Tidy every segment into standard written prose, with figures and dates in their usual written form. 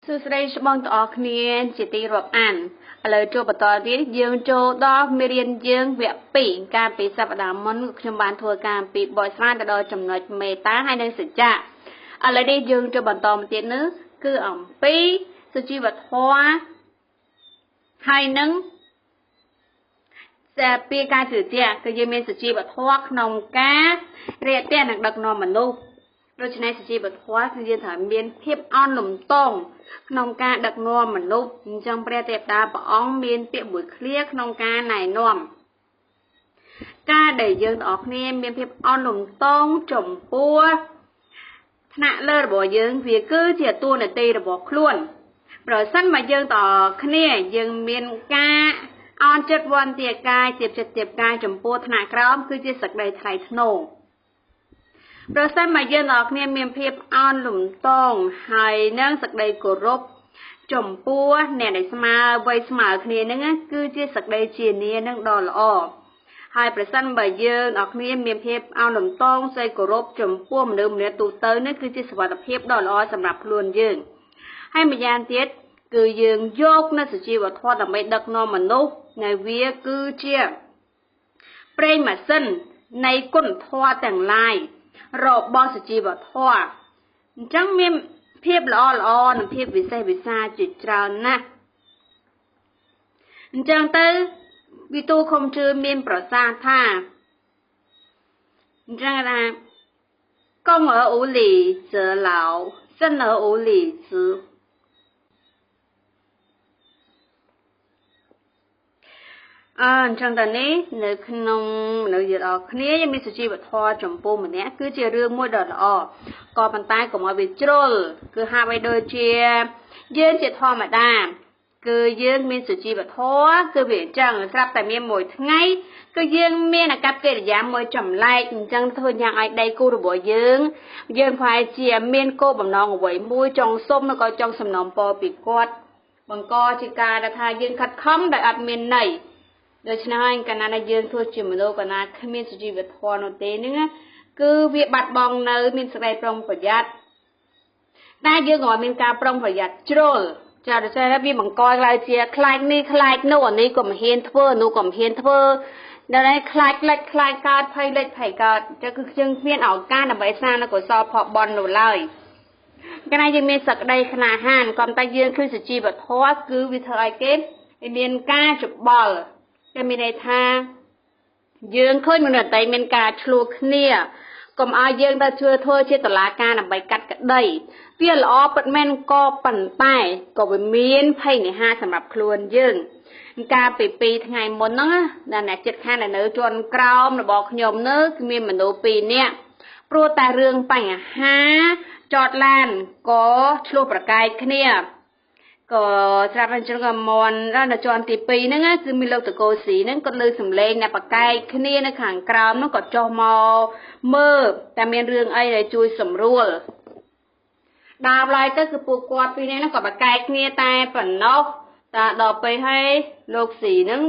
សួស្តីបងប្អូនគ្នាជាទីរាប់អានឥឡូវចូលបន្តទៀតយើងចូលដល់មេរៀនយើងវគ្គ2កាលពីសប្តាហ៍មុនខ្ញុំបានធ្វើការអំពីបទស្រាវទៅដល់ចំណុចមេតាហើយនិងសច្ចៈឥឡូវនេះយើងចូលបន្តមកទៀតនោះគឺអំពីសុជីវធម៌ហើយនិងពីការជឿជាក់គឺយើងមានសុជីវធម៌ក្នុងការរាយការណ៍និងដឹកនាំមនុស្សដូច្នេះសុជីវធម៌គឺយើងត្រូវមានភាពអន់លំទោនក្នុងការដឹកនាំមនុស្សអញ្ចឹងព្រះទេវតាព្រះអង្គមានពាក្យមួយឃ្លាក្នុងការណែនាំការដែលយើងទាំងអស់គ្នាមានភាពអន់លំទោនចំពោះថ្នាក់លើរបស់យើងវាគឺជាតួនាទីរបស់ខ្លួនប្រសិនបើយើងទាំងអស់គ្នាយើងមានការអន់ចិត្តវន្ទាកាយទៀបចិត្តទៀបកាយចំពោះថ្នាក់ក្រោមគឺជាសក្តីថ្លៃថ្នូរប្រសិនបើយើងទាំងអស់គ្នាមានភាពអន់លំទោនហើយនឹងសក្តីគោរពចំពោះអ្នកដែលស្មើវ័យស្មើគ្នានឹងគឺជាសក្តីជានានឹងដ៏ល្អហើយប្រសិនបើយើងទាំងអស់គ្នាមានភាពអន់លំទោនស្ដីគោរពចំពោះមនុស្សម្នាក់ទូទៅនេះគឺជាសុវត្ថិភាពដ៏ល្អសម្រាប់ខ្លួនយើងហើយម្យ៉ាងទៀតគឺយើងយកនូវសុជីវធម៌ដើម្បីដឹកនាំមនុស្សនៅវាគឺជាប្រេងម៉ាស៊ីននៃគុណធម៌ទាំងឡាយរបស់សុជីវធម៌អញ្ចឹងមានភាពល្អនិងភាពវិសេសវិសាលជាច្រើនណាស់អញ្ចឹងទៅវិទូខំជឿមានប្រសាសន៍ថាអញ្ចឹងថា公而无礼则劳生而无礼则អញ្ចឹងតើនេះនៅក្នុងមនុស្សយើងអរគ្នាយើងមានសុជីវធម៌ចំពោះម្នាក់គឺជារឿងមួយដ៏ល្អក៏ប៉ុន្តែកុំឲ្យវាជ្រុលគឺហាក់បីដូចជាយើងជាធម្មតាគឺយើងមានសុជីវធម៌គឺវាអញ្ចឹងស្រាប់តែមានមួយថ្ងៃគឺយើងមានអាកប្បកិរិយាមួយចម្លែកអញ្ចឹងធ្វើយ៉ាងឲ្យដៃគូរបស់យើងប្រហែលជាមានគោលបំណងអ្វីមួយចង់សុំឬក៏ចង់សំណូមពរពីគាត់បង្កជាការថាយើងខិតខំដោយអត់មានន័យដូច្នេះហើយកាលណាយើងធ្វើជាមនុស្សកាលណាគ្មានសុជីវធម៌នោះទេហ្នឹងគឺវាបាត់បង់នៅមានសេចក្តីប្រុងប្រយ័ត្នតែយើងក៏មានការប្រុងប្រយ័ត្នជ្រុលចាដោយសារវាបង្កឡើងជាខ្លាចនេះខ្លាចនោះអានេះក៏មិនហ៊ានធ្វើនោះក៏មិនហ៊ានធ្វើដល់ឯខ្លាចលិចខ្លាចកើតភ័យលិចភ័យកើតចឹងគឺយើងមានឱកាសដើម្បីសាងនៅកុសលផលបុណ្យនោះឡើយកាលណាយើងមានសក្តីក្លាហានក៏តែយើងគឺសុជីវធម៌គឺវាធ្វើឲ្យគេមានការច្បល់តែមានន័យថាយើងឃើញមនុស្សដទៃមានការឆ្លោះគ្នាកុំឲ្យយើងទៅធ្វើជាតឡាការដើម្បីកាត់ក្តីវាល្អពិតមែនក៏ប៉ុន្តែក៏វាមានភ័យនេហាសម្រាប់ខ្លួនយើងកាលពី2ថ្ងៃមុនហ្នឹងណាអ្នកចិត្តខាងនៅជាន់ក្រោមរបស់ខ្ញុំនោះគឺមានមនុស្ស2នាក់ព្រោះតែរឿងបញ្ហាចតឡានក៏ឆ្លោះប្រកែកគ្នាក៏ស្រាប់អញ្ចឹងក៏មន់នៅជាន់ទី2ហ្នឹងគឺមានលោកតកោស៊ីហ្នឹងគាត់លើសំឡេងអ្នកប្រកែកគ្នានៅខាងក្រោមហ្នឹងក៏ចុះមកមើលតែមានរឿងអីដែលជួយសម្រួលដល់ឡើយទៅគឺពួកគាត់ពីរនាក់ហ្នឹងក៏ប្រកែកគ្នាតែប៉ុណ្ណោះតែដល់ពេលហើយលោកស៊ីហ្នឹង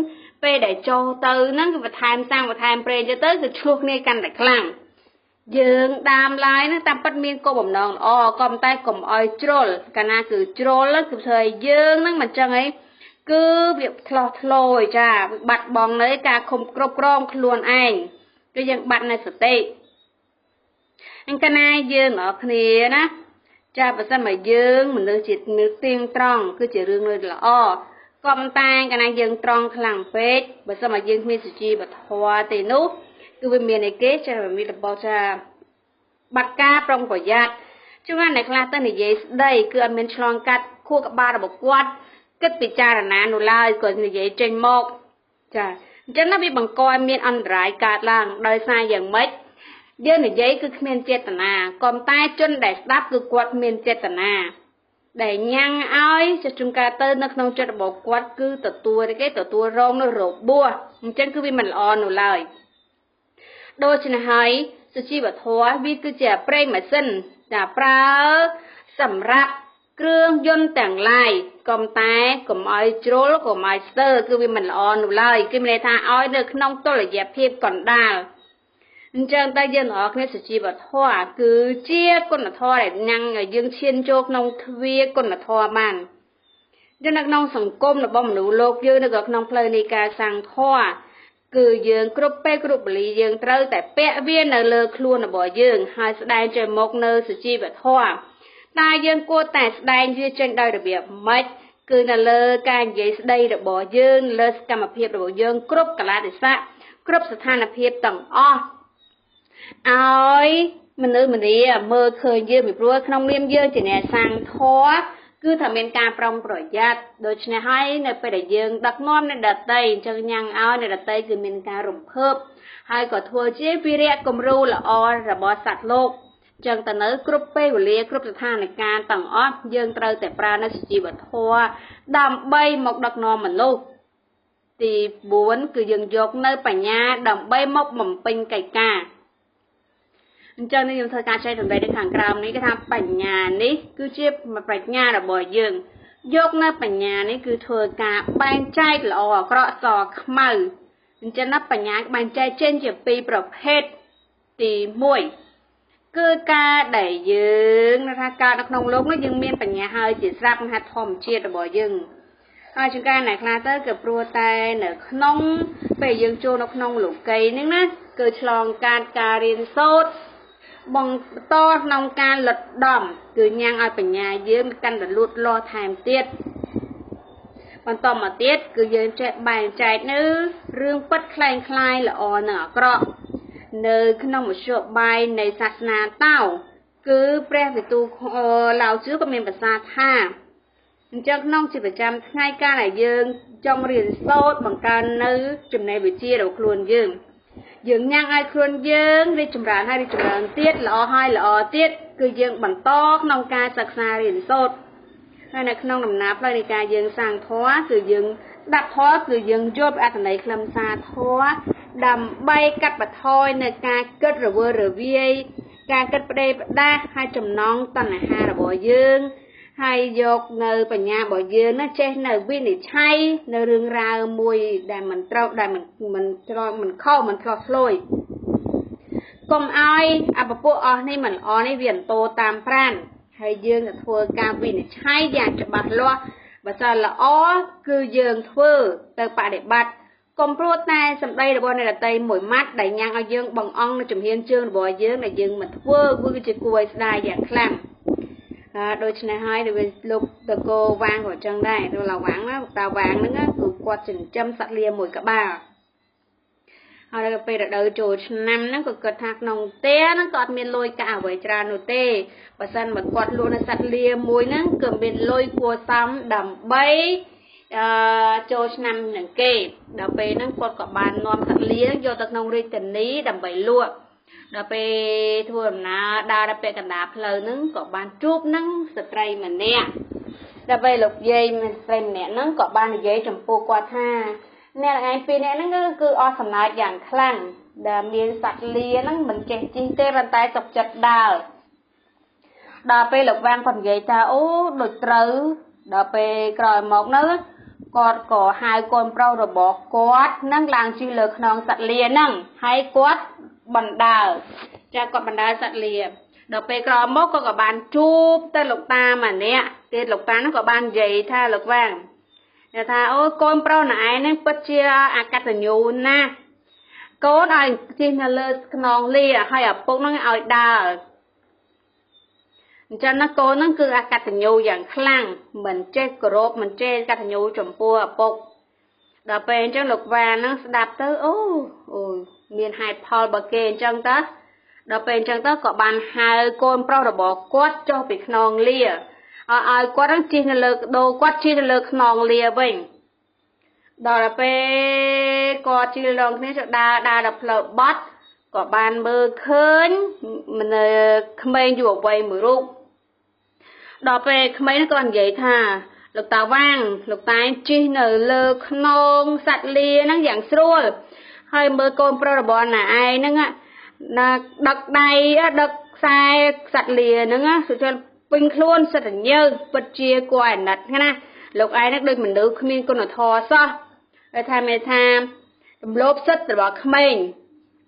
ពេលដែលចុះទៅហ្នឹងគឺបន្ថែមសាំងបន្ថែមប្រេងទៅគឺឆ្លោះគ្នាកាន់តែខ្លាំងយើងដើមឡើយហ្នឹងតាមពិតមានគោលបំណងល្អក៏ប៉ុន្តែកុំអោយជ្រុលកាលណាគឺជ្រុលគឺធ្វើឲ្យយើងហ្នឹងមិនចឹងអីគឺវាឆ្លោះឆ្លោយចាបាត់បង់នៅការឃុំគ្រប់គ្រងខ្លួនឯងគឺយើងបាត់នៅសតិអញ្ចឹងកាលណាយើងអរគ្នាណាចាបើសិនមកយើងមនុស្សជានឹកទៀងត្រង់គឺជារឿងមួយល្អក៏ប៉ុន្តែកាលណាយើងត្រង់ខ្លាំងពេកបើសិនមកយើងគ្មានសុជីវធម៌ទេនោះគឺវាមានអីគេចាមានរបស់ចាបាត់ការប្រុងប្រយ័ត្នជួនអ្នកខ្លះទៅនិយាយស្ដីគឺអត់មានឆ្លងកាត់ខួរក្បាលរបស់គាត់គិតពិចារណានោះឡើយគាត់និយាយចេញមកចាអញ្ចឹងណាវាបង្កឲ្យមានអន្តរាយកើតឡើងដោយសារយ៉ាងម៉េចយើងនិយាយគឺគ្មានចេតនាក៏តែជនដែលស្ដាប់គឺគាត់មានចេតនាដែលញ៉ាំងឲ្យជួនកាលទៅនៅក្នុងចិត្តរបស់គាត់គឺទទួលរងនៅរបួសអញ្ចឹងគឺវាមិនល្អនោះឡើយដូច្នេះហើយសុជីវធម៌វាគឺជាប្រេងម៉ាស៊ីនដែលប្រើសម្រាប់គ្រឿងយន្តទាំងឡាយកុំតែកុំឲ្យជ្រុលកុំឲ្យស្ទើរគឺវាមិនល្អនោះឡើយគឺមានន័យថាឲ្យនៅក្នុងតុល្យភាពកណ្ដាល Chẳng ta dân ở cái sự chi vật hoa cứ chia con là thoa để nhăng ở dương chiên chốt nông thuê con là thoa bàn. Cho nên nông sòng công là bom nụ lột dương được nông plei ni ca sang thoa cứ dương group lý dương trâu tại bẹ viên ở lơ luôn là bỏ dương hai sẽ đai trời một nơi sự chi vật hoa. Ta dương cô tại sẽ đai như trên đời được việc mất cứ là lơ ca giấy đây được bỏ dương lơ cầm hợp hiệp được bỏ dương group cả lá để xa group sẽ than hợp hiệp tầng o. Ôi, mình đi mơ khơi dương bị rùa không liêm dương chỉ nè sang thoa cứ thầm bên ca prong rồi giác đôi chân này hay nơi phải để dương đặt ngon nên đặt tay cho nhang áo này đặt tay cứ bên ca rụng khớp hay có thua chế vi rẹ cùng ru là o là bó sạch lột chân ta nới group p của lia group là than này ca tầng óp dương trâu tại pra nó chỉ bật thoa đầm bay một đặt ngon mình luôn thì bốn cứ dừng dột nơi bà nhà đầm bay mốc mầm pin cày ca cho nên thời gian chơi trong đây đến hàng gram này cái tham bánh nhà này cứ chiếc mà bánh nhà là bồi dương dốc na bánh nhà này cứ thừa cả bánh chay là ở cọ sò màu cho nó bánh nhà bánh chay trên chiếc pi bọc hết thì muối cứ ca đẩy dương nó ra ca nó không lúc nó dương miên bánh nhà hơi chỉ sắp hạt thòm chia là bồi dương chúng ta này là tới cái protein ở nông về dương cho nó nông lục cây nữa nè cứ chọn can cà rin sốt bằng to nông ca lật đầm cứ nhang ai phải nhà dương căn là lụt lo thèm tiết bằng to mà tiết cứ dương chạy bài chạy nữ rương bất khai khai là o nở cọ nơi nông một số bài này sạch nà tao cứ pre về tu lào trước có miền bờ xa tha cho nông chỉ phải chăm ngay ca này dương trong riêng sốt bằng ca nữ chùm này bị chia đầu luôn dương dương nhang ai khuôn dương đi chùm rán hay đi chùm rán tiết là hai là tiết cứ dương bằng to nông ca sạc xa riêng sốt hay là nông nằm nắp lại ca dương sang thoá cứ dương đập thoá cứ dương chốt à thằng này làm xa thoá đầm bay cắt bật thôi nơi ca kết rồi vừa rồi vi ca kết đây đa hai chùm nông tần này hai là bỏ dương hay dọc nơi bà nhà bỏ dương nó trên nơi viên để chay nơi rừng ra mùi để mình trâu để mình khâu mình trò lôi còn ai à bà phụ ở đây mình ở đây viện tô tam pran hay dương là thua ca viên để chay dạng cho bạc lo và sao là cứ dương thua từ bà để bạc còn protein sầm đây là bọn này là tay mũi mắt đầy nhang ở dương bằng ong nó chùm hiên chương là bỏ dương là dương mình thua vui chỉ cùi đai dạng khăn đôi chân này hai để lục từ cô vang của chân đây rồi là vàng đó tàu vàng nữa cứ qua chỉnh châm sạch lia mùi cả ba họ đã về đợi chỗ năm nó cứ cật hạt nồng té nó cọt miền lôi cả với trà nô tê và sân mà quạt luôn là sạch lia mùi nó cầm miền lôi cua sắm đầm bay chỗ năm nâng kê đào về nó quạt cả bàn nón sạch lia vô tật nông ri tình ní đầm bay lụa đào về thua na đào đào về cả đạp lời nó có bàn trúc nó spray mình nè đào về lục dây mình spray nè nó có bàn dây trầm po qua tha nè là anh pin nè nó cứ o sầm nát dạng khăn đào miền sạch lia nó mình chạy chi tê bàn tay sọc chặt đào về lục vang còn dây ta đột trừ đào về còi một nữa còn có hai con pro rồi bỏ quát năng làng chi lực non sạch lia năng hai quát bàn đào cha còn bàn đào sạch lia đợt về cò mốc có cả bàn chụp tên lục ta mà nè tên lục ta nó có bàn giày tha lục vàng để tha con pro này nó bất chia cắt nhiều na cố này trên là lơ non lia hay ở bốc nó ở đào cho nó cố nó cứ cắt nhiều dạng khang mình che crop mình che cắt nhiều chấm pua ở bốc đợt về trên lục vàng nó đạp tới miền hai Paul bờ kề chân tớ đợt về chân tớ có bàn hai con pro rồi bỏ quát cho bị non lia ai quát nó chi là lực đồ quát chi là lực non lia bình đó là về có chi là thế cho đa đập lợp bát có bàn bơ khơi mình không bên dù vậy mười rút đó về không mấy nó còn vậy thà lục tàu vàng lục tay chi là lực non sạch lia nó dạng xua hơi mơ con pro bò là ai nữa á đặc đây đặc sai sạch lìa nữa á sự cho pin luôn sạch nhơ bật chia quài nặt nghe nè lục ai nó đôi mình nữ khmin con nó thò sao rồi tham mê tham lốp sắt rồi bỏ khmin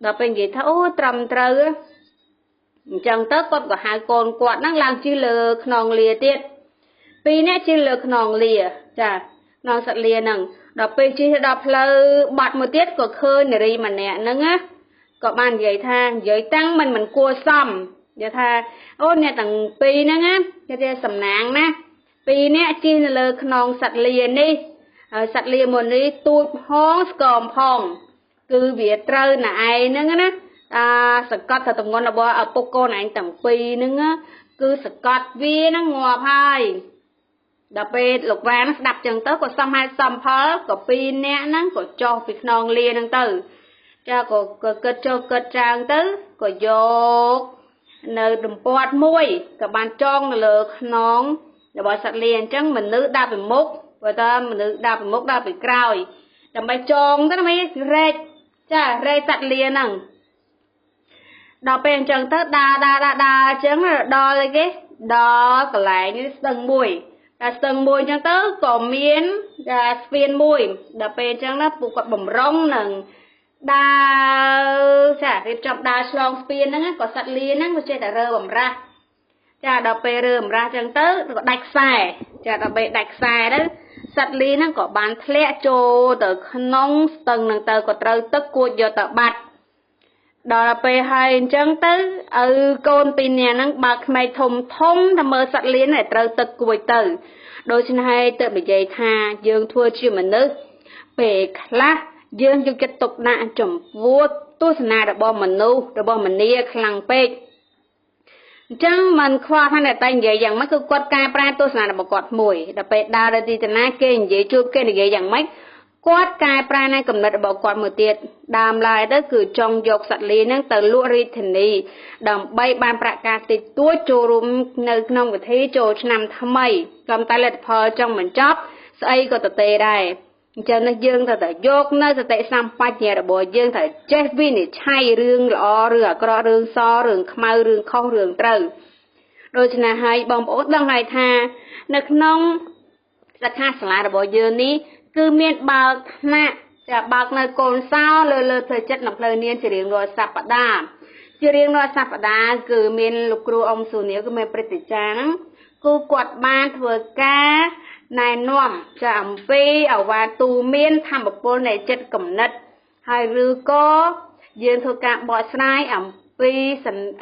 ដល់ពេលនិយាយថាអូត្រឹមត្រូវអញ្ចឹងទៅគាត់ក៏ហៅកូនគាត់ហ្នឹងឡើងជិះលើខ្នងលាទៀតពីរនាក់ជិះលើខ្នងលាចាខ្នងសត្វលាហ្នឹងដល់ពេលជិះទៅដល់ផ្លូវបាត់មួយទៀតក៏ឃើញនារីម្នាក់ហ្នឹងណាក៏បាននិយាយថានិយាយតាំងមិនគួរសមនិយាយថាអូអ្នកទាំងពីរហ្នឹងណាគេថាសំណាងណាពីរនាក់ជិះនៅលើខ្នងសត្វលានេះហើយសត្វលាមួយនេះទូចផងស្គមផងគឺវាត្រូវណែឯងហ្នឹងណាសកត់ទៅតំងន់របស់ឪពុកកូនឯងទាំងពីរហ្នឹងគឺសកត់វាហ្នឹងងាប់ហើយដល់ពេលលោកវ៉ានស្ដាប់ចឹងទៅក៏សំហេតុសំផលក៏ពីរនាក់ហ្នឹងក៏ចុះពីខ្នងលាហ្នឹងទៅចាក៏គិតចុះគិតចាងទៅក៏យកនៅដំពាត់មួយក៏បានចងនៅលើខ្នងរបស់សត្វលាអញ្ចឹងមនុស្សដាក់ពីមុខបើតើមនុស្សដាក់ពីមុខដាក់ពីក្រោយដើម្បីចងទៅដើម្បីរែកចារែកសត្វលាហ្នឹងដល់ពេលអញ្ចឹងទៅដើរអញ្ចឹងដល់អីគេដល់កន្លែងនេះស្ទឹងមួយតែស្ទឹងមួយអញ្ចឹងទៅក៏មានស្ពានមួយដល់ពេលអញ្ចឹងណាពួកគាត់បំរុងនឹងដើរចារៀបចំដើរឆ្លងស្ពានហ្នឹងក៏សត្វលាហ្នឹងវាចេះតែរើបំរាស់ចាដល់ពេលរើបំរាស់អញ្ចឹងទៅក៏ដាច់ខ្សែចាដល់ពេលដាច់ខ្សែទៅសត្វលាហ្នឹងក៏បានធ្លាក់ចូលទៅក្នុងស្ទឹងហ្នឹងទៅក៏ត្រូវទឹកគួចយកទៅបាត់ដល់ពេលហើយអញ្ចឹងទៅឲ្យកូនពីរនាក់ហ្នឹងបើកក្មេងធំតែមើលសត្វលានឲ្យត្រូវទឹកគួចទៅដូច្នេះហើយទៅនិយាយថាយើងធ្វើជាមនុស្សពេលខ្លះយើងយកចិត្តទុកដាក់ចំពោះទស្សនៈរបស់មនុស្សរបស់មនីខ្លាំងពេកអញ្ចឹងមិនខ្វល់ថាអ្នកតែនិយាយយ៉ាងម៉េចគឺគាត់កែប្រែទស្សនៈរបស់គាត់មួយដល់ពេលដើរទៅទីតាគេនិយាយជួបគេនិយាយយ៉ាងម៉េចគាត់កែប្រែនៅកំណត់របស់គាត់មួយទៀតដើមឡើយទៅគឺចង់យកសត្វលាហ្នឹងទៅលក់រាជធានីដើម្បីបានប្រាក់ការតិចតួចចូលរួមនៅក្នុងវិធីចូលឆ្នាំថ្មីក៏តែលទ្ធផលចង់បញ្ចប់ស្អីក៏ទៅទេដែរអញ្ចឹងនេះយើងត្រូវតែយកនៅសតិសម្បត្តិរបស់យើងត្រូវចេះវិនិច្ឆ័យរឿងល្អរឿងអាក្រក់រឿងសរឿងខ្មៅរឿងខុសរឿងត្រូវដូច្នេះហើយបងប្អូនដឹងហើយថានៅក្នុងសិក្ខាសាលារបស់យើងនេះគឺមានបើកថ្នាក់ចាបើកនៅកូនសោលើផ្លូវចិត្តនិងផ្លូវនាមជារៀងរាល់សប្តាហ៍ជារៀងរាល់សប្តាហ៍គឺមានលោកគ្រូអ៊ំស៊ូនីគឺមានព្រឹត្តិចារ្យហ្នឹងគឺគាត់បានធ្វើការណែនាំចាអំពីអវាទូមានធម្មពលនៃចិត្តគំនិតហើយឬក៏យើងធ្វើការបកស្រាយអំពី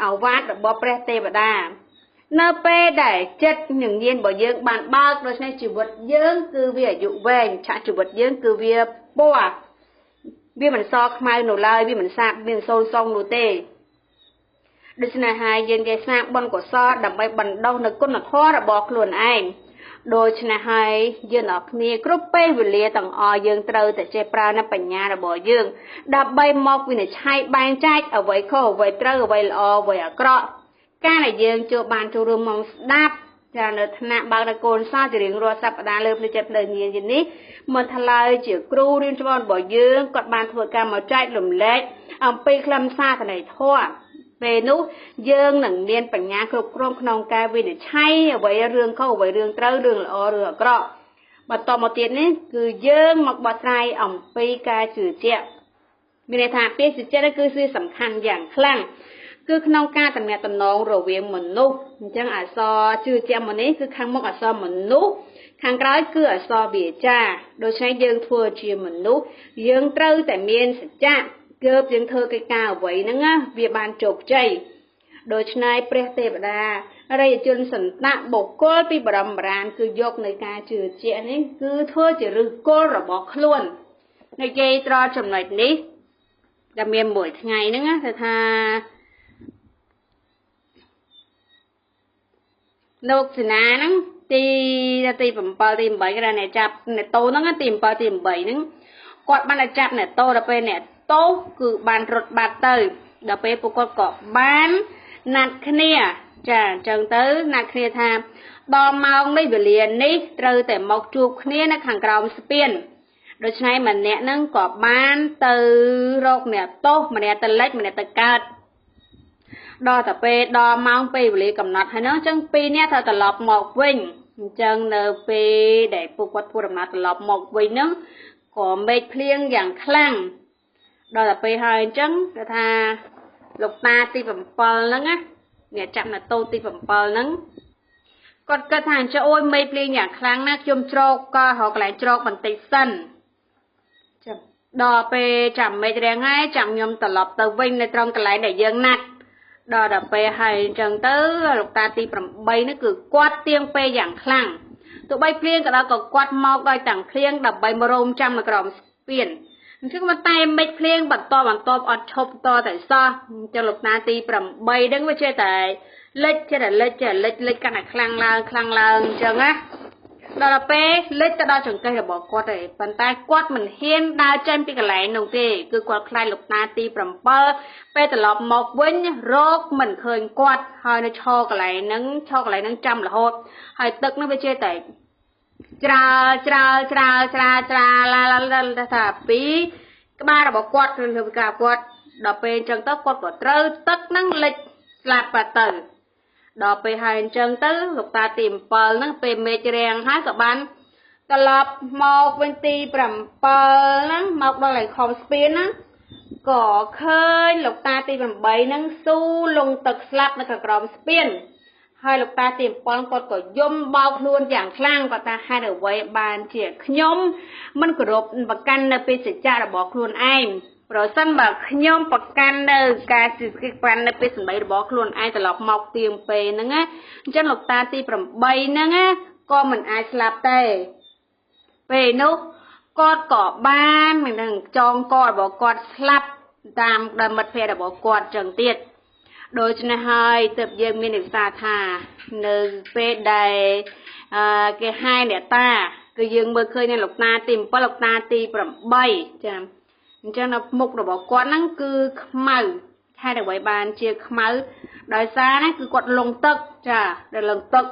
អវាទរបស់ព្រះទេវតានៅពេលដែលចិត្តនិងញាណរបស់យើងបានបើកដូច្នេះជីវិតយើងគឺវាអាយុវែងឆាកជីវិតយើងគឺវាពណ៌វាមិនសខ្មៅនៅឡើយវាមិនសាបមានសូន្យសងនោះទេដូច្នេះហើយយើងគេសាងបុណ្យកុសលដើម្បីបណ្ដុះនៅគុណធម៌របស់ខ្លួនឯងដូច្នេះហើយយើងអរគ្នាគ្រប់ពេលវេលាទាំងអស់យើងត្រូវតែចេះប្រើនៅបញ្ញារបស់យើងដើម្បីមកវិនិច្ឆ័យបែងចែកអ្វីខុសអ្វីត្រូវអ្វីល្អអ្វីអាក្រក់ការដែលយើងបានចូលរួមមកស្ដាប់ចានៅថ្នាក់បើកនៅកូនសោជារៀងរាល់សប្តាហ៍លើផ្លូវចិត្តផ្លូវញាណជានេះមិនថ្លើយជាគ្រូរៀនច្បងរបស់យើងគាត់បានធ្វើការមកចែករំលែកអំពីខ្លឹមសារនៃធម៌ពេលនោះយើងនឹងមានបញ្ញាគ្រប់គ្រងក្នុងការវិនិច្ឆ័យអ្វីរឿងខុសអ្វីរឿងត្រូវរឿងល្អរឿងអាក្រក់បន្តមកទៀតនេះគឺយើងមកបកស្រាយអំពីការជឿជាក់មានន័យថាពាក្យជឿជាក់គឺសំខាន់យ៉ាងខ្លាំងគឺក្នុងការទំនាក់ទំនងរវាងមនុស្សអញ្ចឹងអក្សរជឿជាក់មួយនេះគឺខាងមុខអក្សរមនុស្សខាងក្រោយគឺអក្សរវាចាដូច្នេះយើងធ្វើជាមនុស្សយើងត្រូវតែមានសច្ចៈគឺយើងធ្វើកិច្ចការអ្វីហ្នឹងវាបានជោគជ័យដូច្នេះព្រះទេវតារាជជនសន្តៈបុគ្គលពីបរមបុរាណគឺយកនៅការជឿជាក់នេះគឺធ្វើជាឫសគល់របស់ខ្លួននិយាយត្រង់ចំណុចនេះដែលមានមួយថ្ងៃហ្នឹងគឺថាលោកសេនាហ្នឹងទី7ទី8គេថាចាប់អ្នកតោហ្នឹងទី7ទី8ហ្នឹងគាត់បានចាប់អ្នកតោដល់ពេលអ្នកតោគឺបានរត់បាត់ទៅដល់ពេលពួកគាត់ក៏បានណាត់គ្នាចាអញ្ចឹងទៅណាត់គ្នាថាដល់ម៉ោងនេះវេលានេះត្រូវតែមកជួបគ្នានៅខាងក្រោមស្ពានដូច្នេះម្នាក់ហ្នឹងក៏បានទៅរកអ្នកតោម្នាក់ទៅលិចម្នាក់ទៅកើតដល់តែពេលដល់ម៉ោងពេលវេលាកំណត់ហើយហ្នឹងអញ្ចឹងពីរនាក់ត្រូវត្រឡប់មកវិញអញ្ចឹងនៅពេលដែលពួកគាត់ធ្វើដំណើរត្រឡប់មកវិញហ្នឹងក៏មេឃភ្លៀងយ៉ាងខ្លាំង đó là pe hai trắng để tha lục ta ti phẩm pol nắng á nè chậm là tô ti phẩm pol nắng còn cái thằng cho ôi mây pli nhà kháng nát chôm trâu co hoặc lại trâu bằng tay sân đò pe chậm mây đen ngay chậm nhom tờ lọp tờ vinhในtrong cái lại để dương nát đò đập pe hai trần tứ lục ta ti phẩm bay nó cứ quát tiếng pe dạng kháng tụi bay pli cái đó có quát mau coi tặng pli đập bay mờ rôm trăm là còng spiên chứ mà tay mây pli bằng to ọt chộp to tại sao cho lục ta ti phẩm bay đứng với chơi tại lết chứ là lết cái này khăng lang chẳng á đó là pe lết cái đó chẳng cây là bỏ quạt rồi bàn tay quạt mình hiên đa chân cái lại nồng tê cứ quạt khai lục na ti bầm bơ pe từ lọp một vinh rốt mình khơi quạt hơi nó cho cái lại nắng trăm là hốt hơi tức nó bị chơi tại tra la thà pí cái ba là bỏ quạt rồi cả quạt đó pe chẳng tóc quạt bỏ trơ tức nắng lệch lạt và tử đó pe hai chân tứ lục ta tìm pờ nó pe mê chèn hái các bạn tờ lọp một bên ti bầm pờ nó một đó lại không spin á có khơi lục ta tìm bầm bấy nó su lùng tật slap nó cả crom spin hai lục ta tìm pờ còn có yếm bao luôn dạng khang và ta hai đầu quay bàn chỉ nhóm mình có rộp và căn là pe sẽ cha là bỏ luôn anh rồi sân bạc nhôm bạc can nơi ca sĩ cái quan nơi sân bay bỏ luôn ai từ lọc mọc tiền pe nữa á chân lục ta ti phẩm bay nữa á con mình ai slap tê pe nốt con cỏ ban mình đang tròn con bỏ con slap tam đầm mật phe đã bỏ con trần tiệt đôi chân hai tập dương miền được xa thà nơi pe đầy cái hai để ta cái dương mơ khơi nên lục ta tìm có lục ta ti phẩm bay chả cho nó mục rồi bỏ quạt nó cứ màu hai đầu bảy bàn chia màu đòi xa nó cứ quạt lồng tật chà để lồng tật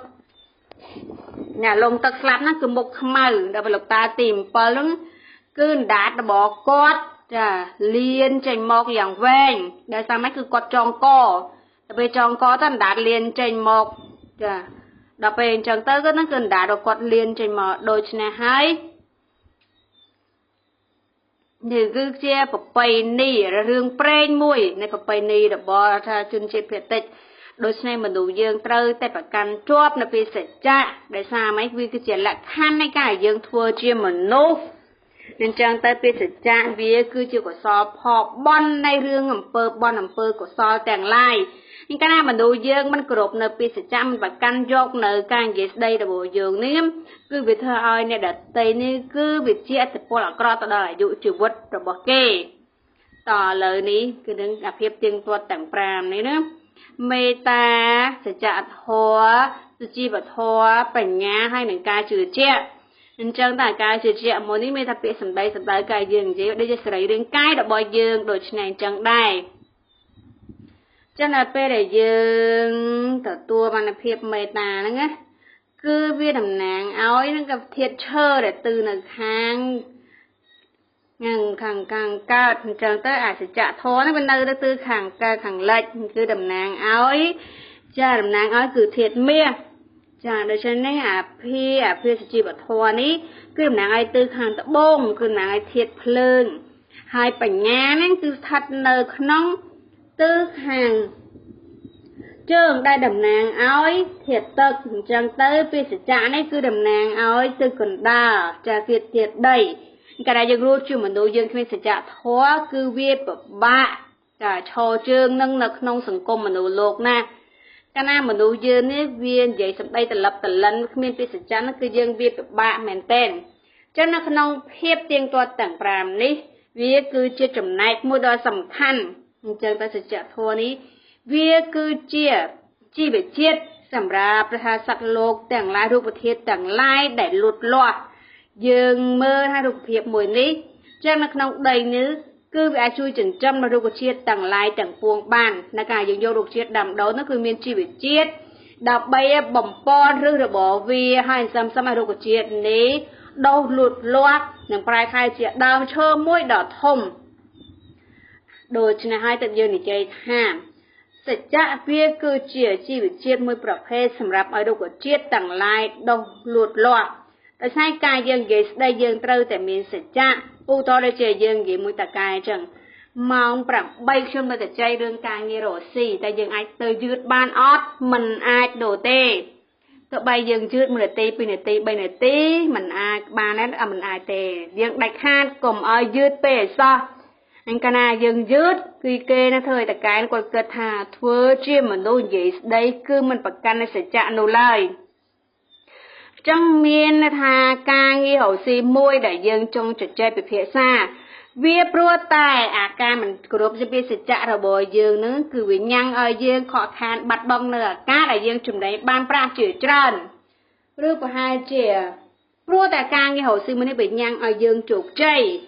nhà lồng tật slap nó cứ mục màu để phải lục ta tìm pơ nó cứ đá để bỏ quạt chà liên trên một dạng ven để xa mấy cứ quạt tròn co để về tròn co ta đá liên trên một chà đập về tròn tới cái nó cứ đá được quạt liên trên một đôi chân hai như cứ che bọc bay nì rương pren mùi này bọc bay nì đập bò ra chun che phiệt tịch đôi này mình đủ dương trơ tay bạc can chóp là bị sệt cha để sao mấy vì cái chuyện là khăn này cả dương thua chia mình nô nên trang tay bị sệt cha vì cứ chưa có so phò bon này rương ẩm pơ của so tàng lai nhưng cái nào mình đủ dương mình cột nợ bị sệt cha mình bạc can chóp nợ càng gì đây là bộ dương nếm cứ việc thơ ai này đặt tay này cứ việc chia tập bộ là cọ tao đòi dụ chịu vứt rồi bỏ kê tỏ lời ní cứ đứng gặp hiệp tiếng tuột tảng pram này nữa mê ta sẽ chặt hoa sự chi bật hoa bảnh nhá hay những ca chữ chia nên chân tại ca chữ chia muốn ní mê ta bị sầm tới ca dương chế đâyจะใส่đến cái đã bò dương đổi này chân đây chân là pe để dương tờ tua mà là hiệp mê ta nữa nghe cứ viết đầm nàng áo nó gặp thiệt chơ để từ nửa hàng ngàn càng cao trường tới sẽ trả thó nó bên đây nó từ hàng cao hàng lệch cứ đầm nàng áo cha đầm nàng áo cứ thiệt mía cha để cho nên phía sẽ chỉ bảo thó ní cứ đầm nàng ai từ hàng tập bông cứ nàng ai thiệt phơn hai bảnh nhá nó cứ thật nở nóng từ hàng trường đây đầm nàng áo thiệt tật chẳng tới phía sẽ trả này cứ đầm nàng áo từ còn đà trả thiệt đầy cái này dương luôn chưa mà đối dương khi sẽ trả thoa cứ viết bạ cả trò trường nâng lực nông sừng công mà nấu lột nè cái nào mà đối dương ấy viên vậy sắp đây tập lần khi phía sẽ trả nó cứ dương viết bạ mền tên cho nó không hiệp tiền toa tảng pram ní viết cứ chưa chấm này mua đo sầm khăn chẳng ta sẽ trả thoa ní viết cứ chia chi bị chết sầm raประชาสัตว์โลกแต่งลายรูปประเทศแต่งลายได้หลุดลอดdương mơ haiรูปhiệp mùi ní trang nó không đầy nữ cứ bị ai chui chỉnh trăm làรูปประเทศแต่งลายแต่งพวงbàn là cả dương vôรูปประเทศđầm đấu nó cứ miên chi bị chết đập bay bỏng pon rư rồi bỏ vì hai xăm xăm haiรูปประเทศní đâu lụt loát những prai khai chuyện đào chơ mũi đỏ thông đồ trên hai tận dương để chơi tham sẽ chạ phía cứ chỉ bị chết mũiประเภทสำหรับไอ้รูปประเทศแต่งลายđâu lụt loátแต่ใช้กายยังเกสได้ยังเตอแต่มีสัจจะผู้ต่อได้เจยังเกมุตกายจัง mong bẩm bay chung mà chạy đường càng như rổ xì tại dừng ai từ dứt ban ót mình ai đổ tê tụi bay dừng dứt một tê bay nửa tê mình ai ba nét mình ai tê dừng đạch han cùng ai dứt bể sao anh cana dừng dứt khi kê nó thời tại cái còn cật hà thưa chiêm mình đâu vậy đây cứ mình bật căn sẽ chạm nô lời trong miền thà càng như hậu xì môi đại dương trong trật chơi bị phía xa việc rùa tài ca mình group sẽ biết sẽ trả rồi bồi dương nữa cứ vì nhang ở dương khó khăn bắt bong nữa cá đại dương chùm đấy ban pra chữ trần rùa của hai chìa rùa tài ca như hậu xì mới bị nhang ở dương chuột chay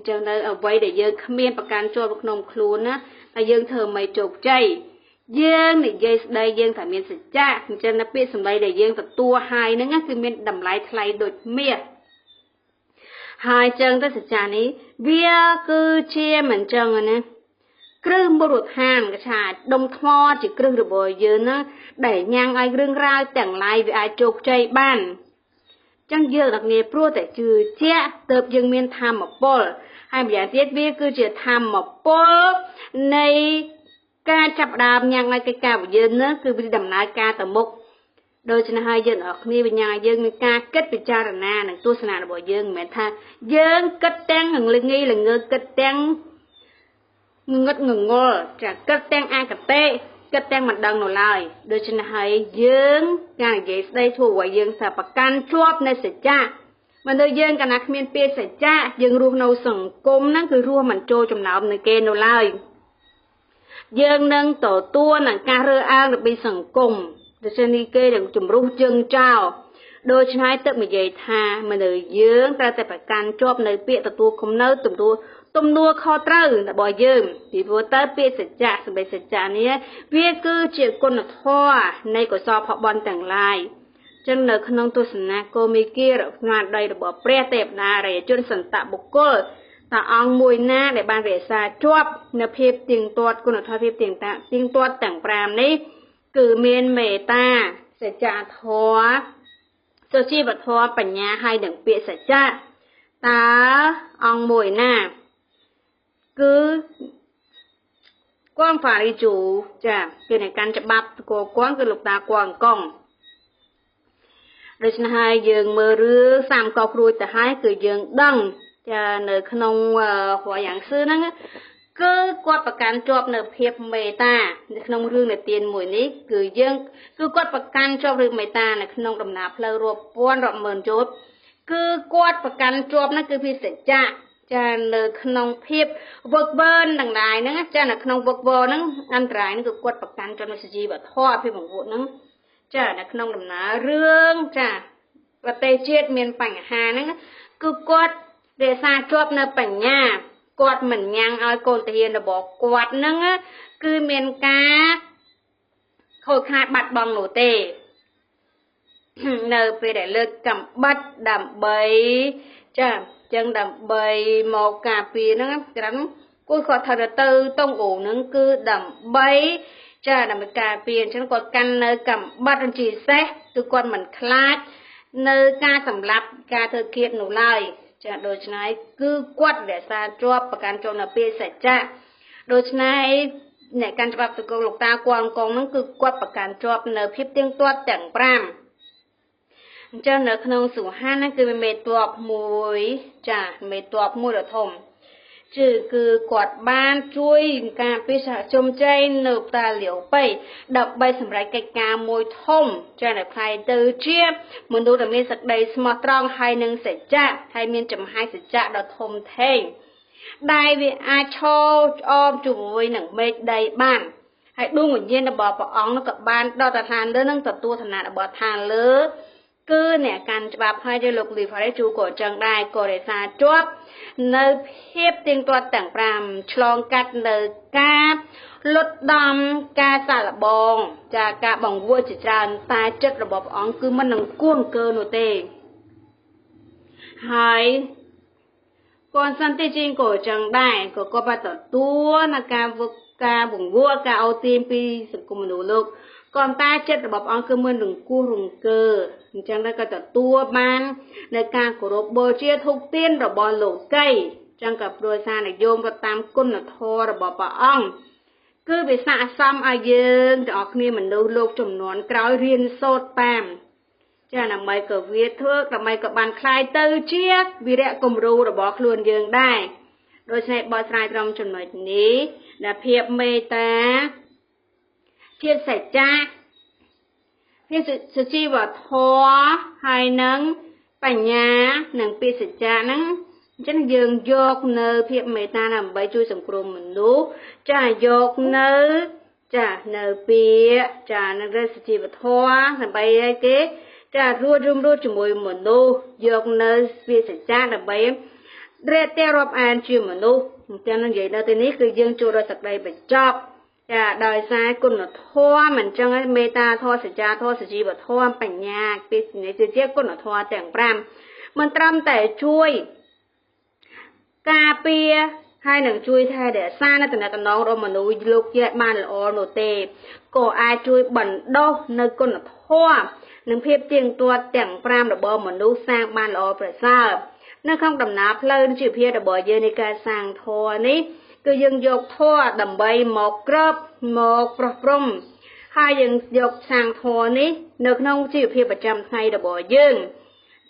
cho nên ở vậy để dương miền bạc can cho bậc nông khluôn á đại dương thờ mấy chuột chay dương thì dây đây dương phải miền sẽ trả cho nên biết sầm đây để dương tập tua hai nữa cứ miền đầm lái thay đột miệt hai chân tới sự trả ní vía cứ chia mình chân rồi nè cứ mua được hàng cái chả đông thò chỉ cứ được bồi dương nó đẩy nhang ai rương ra chẳng lại vì ai chụp chay ban chẳng dương đặc nghiệp pro tại trừ chia tập dương miền tham một bol hai bây giờ tiết vía cứ chỉ tham một bol này ca chập đàm nhang ai cái ca của dương nó cứ bị đầm lại ca tầm mục đôi chân hai dân ở kia bên nhà dân ca kết bị cha là na này tôi là bộ dân mẹ tha dân kết tăng ngừng linh nghi là ngơ kết tăng ngất ngừng ngô trả kết tăng a cà tê kết tăng mặt đằng nổ lại đôi chân hai dân ca vậy đây thua quả dân sạp bạc can chuột này sẽ cha mà đôi dân cả nát miền pê sẽ cha dân ruộng nâu sừng côm nó cứ ruộng mình trôi trong não này kê nổ lại dân nâng tổ tua nâng ca rơ ao được bị sừng cùng để xem đi kê được chùm rung chân trao đôi chân hai tự mình dạy thà mà nơi dưỡng ta phải can chóp nơi bịa tụi tôi không nấu tụm nua kho trâu là bò dơm vì vô ta bịa sẽ trả này việc cứ chuyện con là thoa nay có so họ bon tặng lại chân nơi không tôi sẵn na cô mi kia ngoài đây là bỏ pre tẹp na để chân sẵn tạ bục cô ta ăn mùi na để ban về xa chóp nợ phép tiền tuột con là thoa phép tiền tuột tặng pram này cứ miền mẹ ta sẽ trả thoa cho chi vật thoa bản nhà hai đẳng bịa sẽ trả ta ăn mùi na cứ quang phải đi chủ chả cái này căn chập bắp của quang cái lục ta quang công rồi hai giường mơ rứa sam cọc ruồiแต่hai cứ giường đằng chả nơi không hoa dạng xưa nó cứ quạtประกัน chọp នៅភាពមេតានៅក្នុងរឿងនៃទានមួយនេះគឺយើងគឺគាត់ប្រកាន់ជាប់រឿងមេតានៅក្នុងដំណើរផ្លូវរាប់ពាន់រាប់ម៉ឺនជោតគឺគាត់ប្រកាន់ជាប់ហ្នឹងគឺវាសច្ចៈចានៅក្នុងភាពវឹកវើនឹងដែរហ្នឹងចានៅក្នុងវឹកវរហ្នឹងអន្តរាយហ្នឹងគឺគាត់ប្រកាន់ជាប់នៅសជីវធម៌ភាពបង្រួតហ្នឹងចានៅក្នុងដំណើររឿងចាប្រទេសជាតិមានបញ្ហាហ្នឹងគឺគាត់រក្សាជាប់នៅបញ្ញាគាត់មិនញ៉ាំងឲ្យកូនទាហានរបស់គាត់ហ្នឹងគឺមានការខូចខាតបាត់បង់នោះទេនៅពេលដែលលើកកំបិតដើម្បីចាចឹងដើម្បីមកការពារហ្នឹងត្រឹមគួរគាត់ថាទៅតុងអូហ្នឹងគឺដើម្បីចាដើម្បីការពារអញ្ចឹងគាត់កាន់នៅកំបិតជាពិសេសគឺគាត់មិនខ្លាចនៅការសម្លាប់ការធ្វើគៀបនោះឡើយចាដូច្នេះគឺគាត់រក្សាជាប់ប្រកាន់ជាប់នៅពេលសច្ចៈដូច្នេះអ្នកកាន់ច្បាប់សង្គមលោកតាគួងកងហ្នឹងគឺគាត់ប្រកាន់ជាប់នៅភាពទៀងទាត់ទាំង5អញ្ចឹងនៅក្នុងសុហានហ្នឹងគឺមេតបមួយចាមេតបមួយដ៏ធំគឺគាត់បានជួយការពិសហជុំជ័យនៅផ្តាលាវប៉ៃដើម្បីសម្រេចកិច្ចការមួយធំចានៅផ្នែកទៅជាមនុស្សដែលមានសក្តីស្មោះត្រង់ហើយនឹងសច្ចៈហើយមានចំហាយសច្ចៈដ៏ធំធេងដែលវាអាចឈរអមជាមួយនឹងមេឃដីបានហើយដួងវិញ្ញាណរបស់ព្រះអង្គនោះក៏បានដល់ឋានលើនឹងទទួលឋានៈរបស់ឋានលើគឺអ្នកកាន់ច្បាប់ហើយលោកលីហ្វារេជួក៏ចឹងដែរក៏រក្សាជាប់នៅភាពទៀងទាត់ទាំង5ឆ្លងកាត់នៅការលុតដំការសាឡបងចាការបង្រួចជាច្រើនតែចិត្តរបស់ព្រះអង្គគឺមិននឹងគួងកើនោះទេហើយគាត់សន្តិជីងក៏ចឹងដែរក៏គាត់បានទទួលនៅការបង្រួចការអូទានពីសង្គមមនុស្សលោកក៏តែចិត្តរបស់អង្គគឺមិនរង្គោះរង្គើអញ្ចឹងតែក៏ទទួលបាននៅការគោរពបូជាធុកទានរបស់លោកី ចឹងក៏ព្រោះសារនិយមទៅតាមគុណធម៌របស់ព្រះអង្គគឺវាស័ក្តិសមឲ្យយើងទាំងអស់គ្នាមនុស្សលោកចំនួនក្រោយរៀនសូត្រតាមចាដើម្បីក៏វាធ្វើដើម្បីក៏បានคล้ายទៅជាវីរៈគំរូរបស់ខ្លួនយើងដែរដូច្នេះបកស្រាយត្រង់ចំណុចនេះដែលភាពមេត្តាភាពសច្ចៈភាពសុជីវធម៌ហើយនឹងបញ្ញានិងពាក្យសច្ចៈហ្នឹងអញ្ចឹងយើងយកនៅភាពមេត្តាដើម្បីជួយសង្គ្រោះមនុស្សចាយកនៅចានៅពាក្យចានៅរសុជីវធម៌ដើម្បីឲ្យគេចារស់ជាមួយមនុស្សយកនៅពាក្យសច្ចៈដើម្បីរែកតែរាប់អានជាមនុស្សអញ្ចឹងនិយាយនៅទីនេះគឺយើងចូលដល់សក្តីបញ្ចប់ចាដោយសារគុណធម៌មិនចឹងឯមេត្តាធម៌សច្ចធម៌សុជីវធម៌បញ្ញាពាក្យនេះជាគុណធម៌ទាំង5មិនត្រឹមតែជួយការពារហើយនឹងជួយថែរក្សានៅតំណែងរបស់មនុស្សលោកជាបានល្អនោះទេក៏អាចជួយបណ្ដុះនៅគុណធម៌និងភាពទៀងទាត់ទាំង5របស់មនុស្សសាងបានល្អប្រសើរនៅក្នុងដំណើរផ្លូវជីវភាពរបស់យើងនៃការសាងធម៌នេះគឺយើងយកធម៌ដើម្បីមកក្របមកប្រោះព្រំហើយយើងយកសាងធម៌នេះនៅក្នុងជីវភាពប្រចាំថ្ងៃរបស់យើង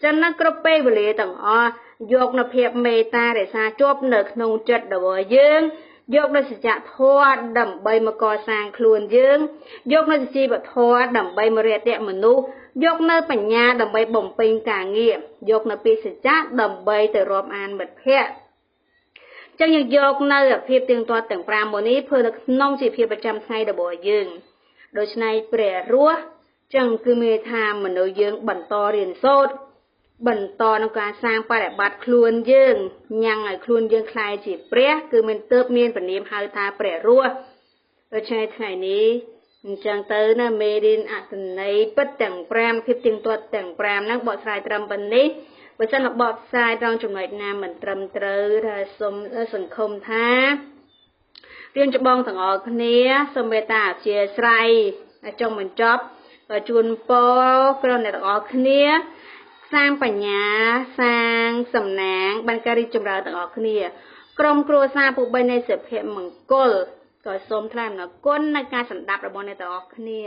ចឹងណាគ្រប់ពេលវេលាទាំងអស់យកនៅភាពមេត្តារក្សាជាប់នៅក្នុងចិត្តរបស់យើងយកនៅសច្ចធម៌ដើម្បីមកកសាងខ្លួនយើងយកនៅជីវធម៌ដើម្បីមករយៈមនុស្សយកនៅបញ្ញាដើម្បីបំពេញការងារយកនៅពាក្យសច្ចៈដើម្បីទៅរាប់អានមិត្តភ័ក្តិចឹងយើងយកនៅភាពទៀងទាត់ទាំង5មកនេះធ្វើនៅក្នុងជីវភាពប្រចាំថ្ងៃរបស់យើងដូច្នេះព្រះរស់ចឹងគឺមានថាមនុស្សយើងបន្តរៀនសូត្របន្តក្នុងការសាងបរិបត្តិខ្លួនយើងញ៉ាំងឲ្យខ្លួនយើងคล้ายជាព្រះគឺមានទើបមានព្រានាមហៅថាព្រះរស់ដូច្នេះថ្ងៃនេះអញ្ចឹងទៅណាមេរៀនអត្ថន័យពិតទាំង5ភាពទៀងទាត់ទាំង5ហ្នឹងបកស្រាយត្រឹមប៉ុណ្នេះបើសិនបកស្រាយត្រង់ចំណុចណាមិនត្រឹមត្រូវថាសូមសង្ឃឹមថារៀនច្បងទាំងអស់គ្នាសូមមេត្តាអធិស្ឋានចុងបញ្ចប់ក៏ជូនពរក្រុមអ្នកទាំងអស់គ្នាសាងបញ្ញាសាងសំណាងបានការរីកចម្រើនទាំងអស់គ្នាក្រុមគ្រួសារពុបីនៃសុភមង្គលក៏សូមថ្លែងអំណរគុណនៃការសម្ដាប់របស់អ្នកទាំងអស់គ្នា